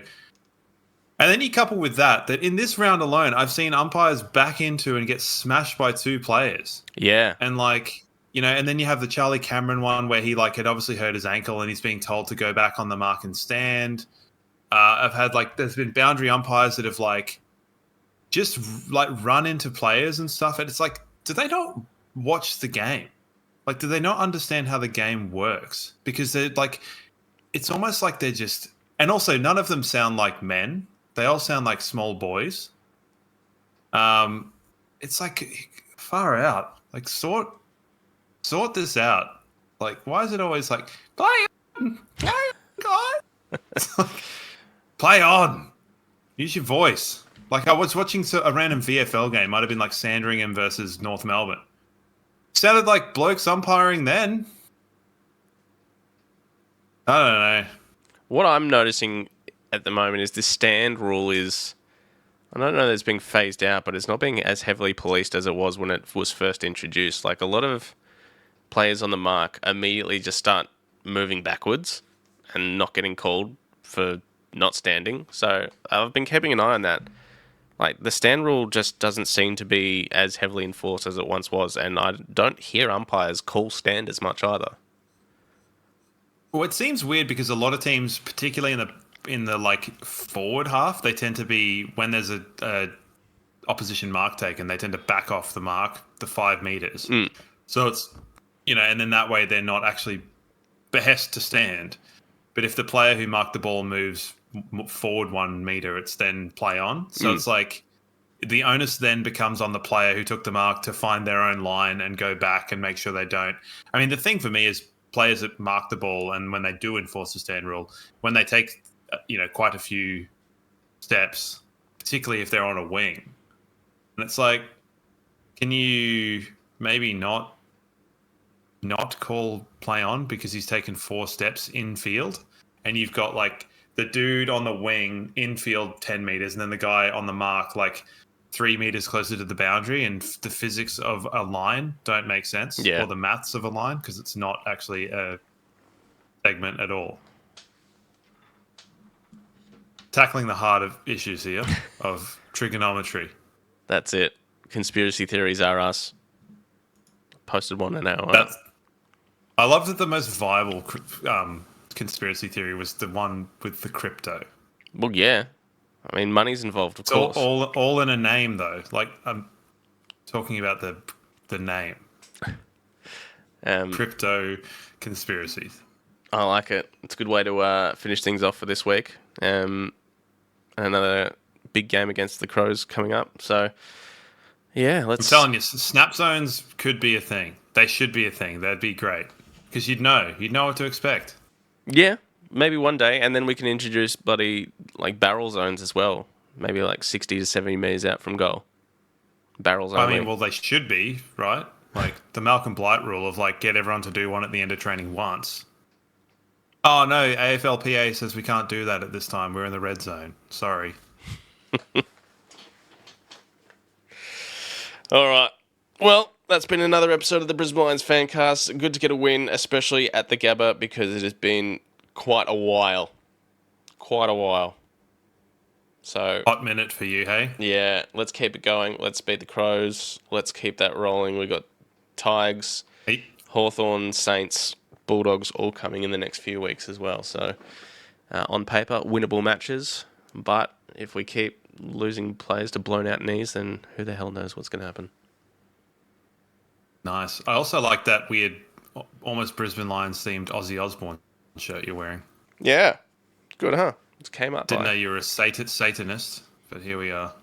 and then you couple with that in this round alone, I've seen umpires back into and get smashed by 2 players. Yeah. And like, you know, and then you have the Charlie Cameron one where he like had obviously hurt his ankle and he's being told to go back on the mark and stand. I've had like, there's been boundary umpires that have like just like run into players and stuff. And it's like, do they not watch the game? Like, do they not understand how the game works? Because they're like, it's almost like they're just, and also none of them sound like men. they all sound like small boys. It's like far out. Like sort this out. Like, why is it always like play on, guys? It's like, play on. Use your voice. Like I was watching a random VFL game. Might have been like Sandringham versus North Melbourne. Sounded like blokes umpiring then. I don't know. What I'm noticing at the moment is this stand rule is, I don't know that it's being phased out, but it's not being as heavily policed as it was when it was first introduced. Like a lot of players on the mark immediately just start moving backwards and not getting called for not standing. So I've been keeping an eye on that. Like the stand rule just doesn't seem to be as heavily enforced as it once was, and I don't hear umpires call stand as much either. Well, it seems weird because a lot of teams, particularly in the like forward half, they tend to be when there's a opposition mark taken, they tend to back off the mark, the 5 meters. So it's and then that way they're not actually behest to stand. But if the player who marked the ball moves forward 1 meter, it's then play on. So it's like the onus then becomes on the player who took the mark to find their own line and go back and make sure they don't. I mean, the thing for me is players that mark the ball, and when they do enforce the stand rule, when they take quite a few steps, particularly if they're on a wing, and it's like, can you maybe not call play on because he's taken 4 steps in field, and you've got like the dude on the wing in field 10 meters, and then the guy on the mark like 3 meters closer to the boundary, and the physics of a line don't make sense, or the maths of a line, because it's not actually a segment at all. Tackling the heart of issues here of trigonometry. That's it. Conspiracy theories are us. Posted one an hour. I love that the most viable conspiracy theory was the one with the crypto. Well, yeah. I mean, money's involved, of It's course. all in a name, though. Like, I'm talking about the name. Crypto conspiracies. I like it. It's a good way to finish things off for this week. Another big game against the Crows coming up. So, yeah, I'm telling you, snap zones could be a thing. They should be a thing. That'd be great. Because you'd know what to expect. Yeah, maybe one day, and then we can introduce bloody like barrel zones as well. Maybe like 60 to 70 metres out from goal. Barrels only. I mean, well, they should be, right? Like the Malcolm Blight rule of like get everyone to do one at the end of training once. Oh no, AFLPA says we can't do that at this time. We're in the red zone. Sorry. All right. Well, that's been another episode of the Brisbane Lions Fancast. Good to get a win, especially at the Gabba, because it has been quite a while. So Hot minute for you, hey? yeah, let's keep it going. Let's beat the Crows. Let's keep that rolling. We got Tigers, Hey. Hawthorn, Saints, Bulldogs all coming in the next few weeks as well. So on paper, winnable matches. But if we keep losing players to blown out knees, then who the hell knows what's going to happen. Nice. I also like that weird, almost Brisbane Lions themed Ozzy Osbourne shirt you're wearing. Yeah. Good, huh? It came up. Didn't know you were a Satanist, but here we are.